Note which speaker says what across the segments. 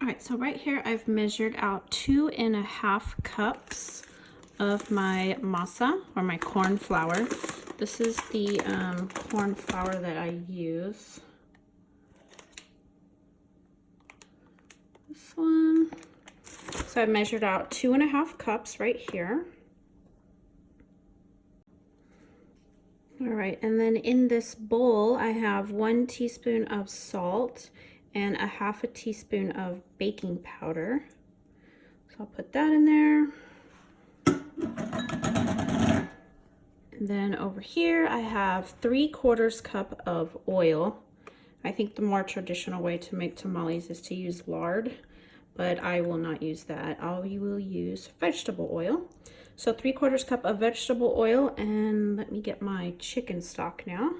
Speaker 1: right, so right here I've measured out 2.5 cups of my masa, or my corn flour. This is the corn flour that I use. This one. So I measured out 2.5 cups right here. All right, and then in this bowl, I have 1 teaspoon of salt and 1/2 teaspoon of baking powder. So I'll put that in there. And then over here, I have 3/4 cup of oil. I think the more traditional way to make tamales is to use lard, but I will not use that. I will use vegetable oil. So 3/4 cup of vegetable oil, and let me get my chicken stock now.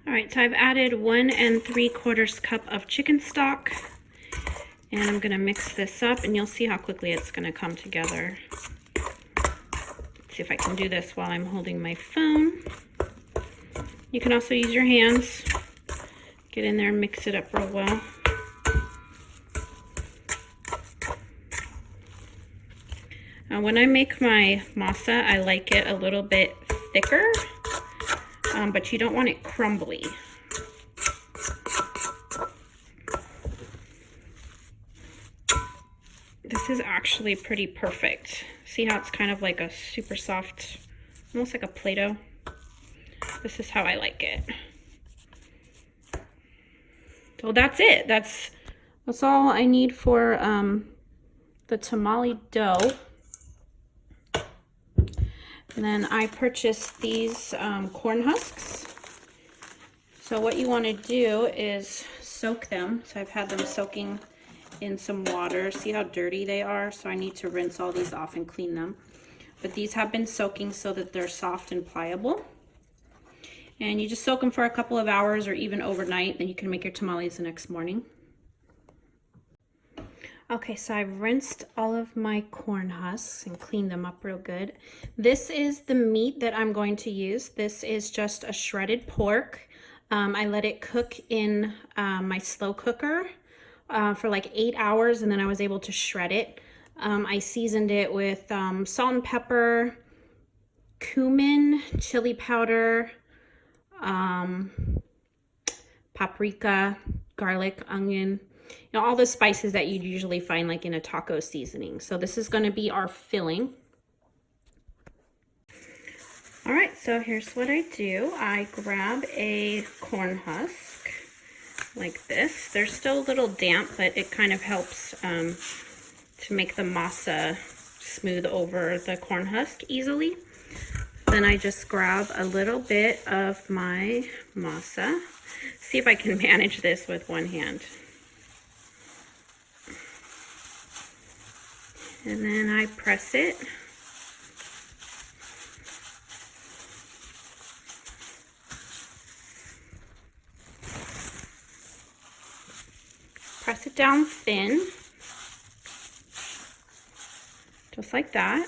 Speaker 1: All right, so I've added 1 3/4 cup of chicken stock, and I'm gonna mix this up, and you'll see how quickly it's gonna come together. Let's see if I can do this while I'm holding my phone. You can also use your hands. Get in there and mix it up real well. When I make my masa, I like it a little bit thicker, but you don't want it crumbly. This is actually pretty perfect. See how it's kind of like a super soft, almost like a Play-Doh? This is how I like it. So that's it. That's all I need for the tamale dough. And then I purchased these corn husks. So what you want to do is soak them. So I've had them soaking in some water. See how dirty they are? So I need to rinse all these off and clean them. But these have been soaking so that they're soft and pliable. And you just soak them for a couple of hours or even overnight. Then you can make your tamales the next morning. Okay, so I've rinsed all of my corn husks and cleaned them up real good. This is the meat that I'm going to use. This is just a shredded pork. I let it cook in my slow cooker for like 8 hours, and then I was able to shred it. I seasoned it with salt and pepper, cumin, chili powder, paprika, garlic, onion, you know, all the spices that you'd usually find like in a taco seasoning. So this is going to be our filling. All right, so here's what I do. I grab a corn husk like this. They're still a little damp, but it kind of helps to make the masa smooth over the corn husk easily. Then I just grab a little bit of my masa. See if I can manage this with one hand. And then I press it. Press it down thin, just like that.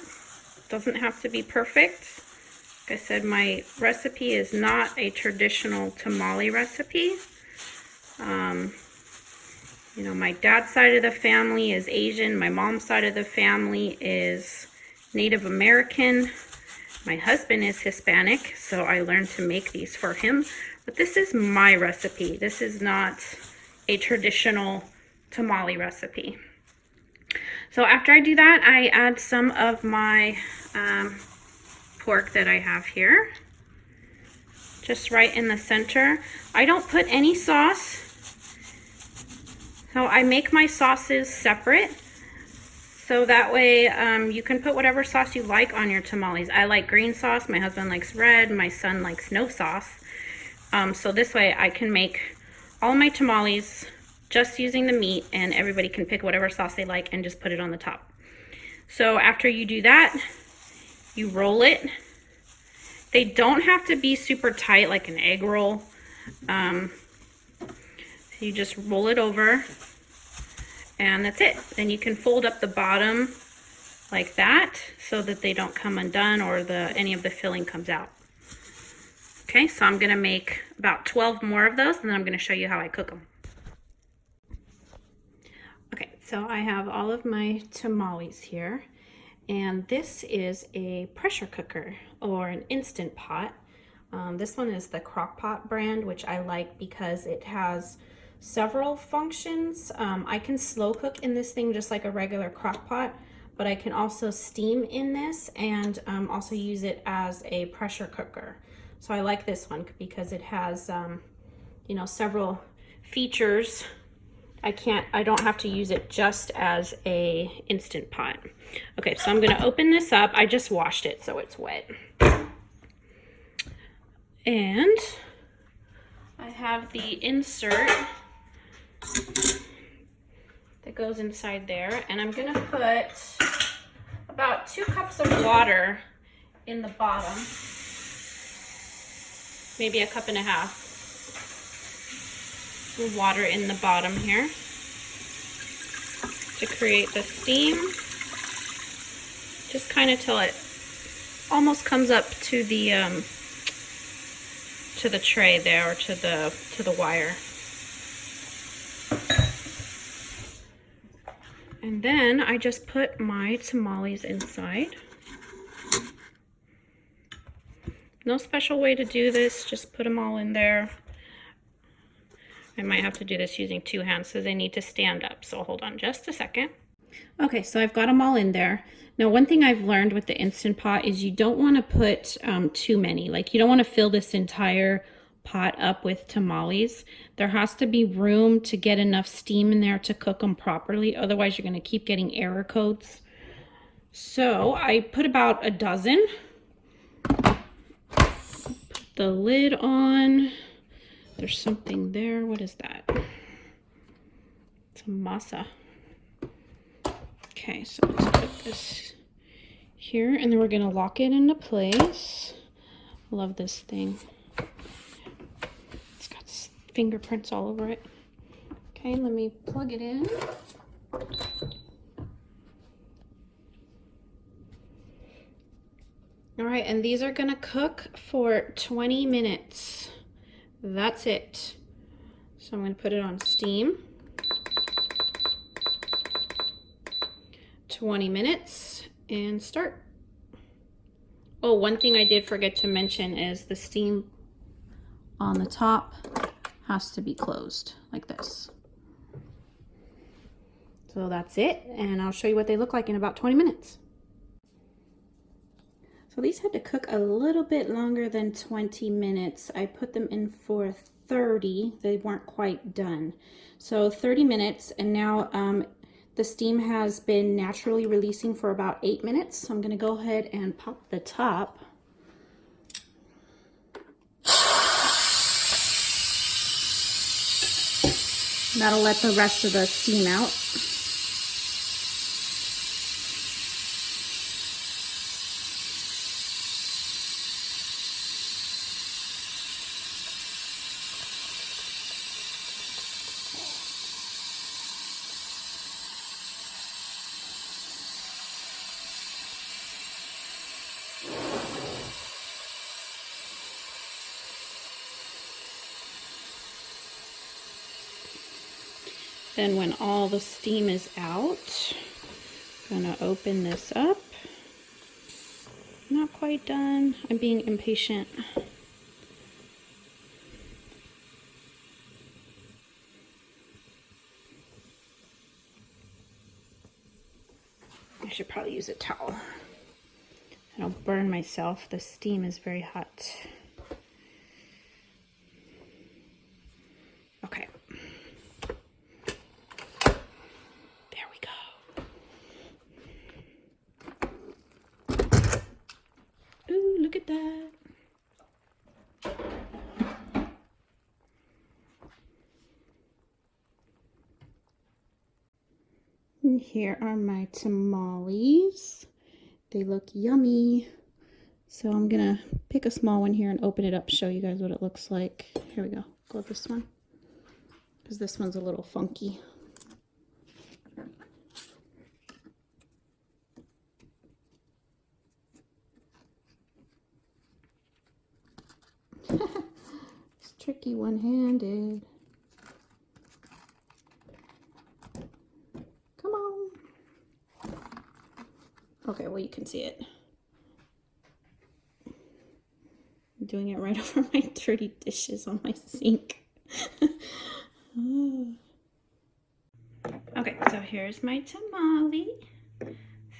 Speaker 1: Doesn't have to be perfect. Like I said, my recipe is not a traditional tamale recipe. You know, my dad's side of the family is Asian. My mom's side of the family is Native American. My husband is Hispanic, so I learned to make these for him. But this is my recipe. This is not a traditional tamale recipe. So after I do that, I add some of my pork that I have here, just right in the center. I don't put any sauce. So I make my sauces separate, so that way you can put whatever sauce you like on your tamales. I like green sauce, my husband likes red, my son likes no sauce. So this way I can make all my tamales just using the meat, and everybody can pick whatever sauce they like and just put it on the top. So after you do that, you roll it. They don't have to be super tight like an egg roll. You just roll it over, and that's it. Then you can fold up the bottom like that so that they don't come undone or any of the filling comes out. Okay, so I'm gonna make about 12 more of those, and then I'm gonna show you how I cook them. So I have all of my tamales here, and this is a pressure cooker or an Instant Pot. This one is the Crock Pot brand, which I like because it has several functions. I can slow cook in this thing just like a regular crock pot, but I can also steam in this and also use it as a pressure cooker. So I like this one because it has, you know, several features. I don't have to use it just as a Instant Pot. Okay, so I'm gonna open this up. I just washed it, so it's wet. And I have the insert that goes inside there, and I'm gonna put about 2 cups of water in the bottom, maybe 1.5 cups of water in the bottom here to create the steam, just kind of till it almost comes up to the tray there, or to the wire. And then I just put my tamales inside. No special way to do this, just put them all in there. I might have to do this using 2 hands because they need to stand up, so hold on just a second. Okay, so I've got them all in there. Now, one thing I've learned with the Instant Pot is you don't want to put too many. Like, you don't want to fill this entire pot up with tamales. There has to be room to get enough steam in there to cook them properly. Otherwise, you're going to keep getting error codes. So I put about a dozen. Put the lid on. There's something there. What is that? It's a masa. Okay, so let's put this here, and then we're going to lock it into place. I love this thing. It's got fingerprints all over it. Okay, let me plug it in. All right, and these are going to cook for 20 minutes. That's it. So I'm going to put it on steam. 20 minutes and start. Oh, one thing I did forget to mention is the steam on the top has to be closed like this. So that's it, and I'll show you what they look like in about 20 minutes. So these had to cook a little bit longer than 20 minutes. I put them in for 30. They weren't quite done. So 30 minutes, and now the steam has been naturally releasing for about 8 minutes. So I'm going to go ahead and pop the top. That'll let the rest of the steam out. Then when all the steam is out, I'm gonna open this up. Not quite done. I'm being impatient. I should probably use a towel. I don't burn myself. The steam is very hot. Okay. There we go. Ooh, look at that. And here are my tamales. They look yummy. So I'm gonna pick a small one here and open it up, show you guys what it looks like. Here we go. Go with this one, because this one's a little funky. It's tricky one-handed. Come Okay, well, you can see it. I'm doing it right over my dirty dishes on my sink. Okay, so here's my tamale.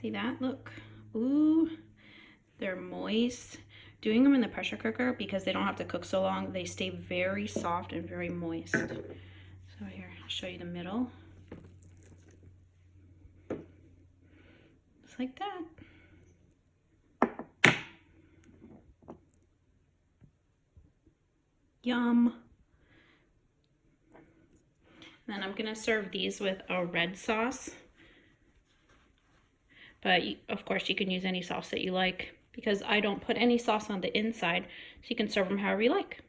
Speaker 1: See that? Look. Ooh, they're moist. Doing them in the pressure cooker, because they don't have to cook so long, they stay very soft and very moist. So here, I'll show you the middle. Just like that. Yum. Then I'm gonna serve these with a red sauce. But of course you can use any sauce that you like, because I don't put any sauce on the inside, so you can serve them however you like.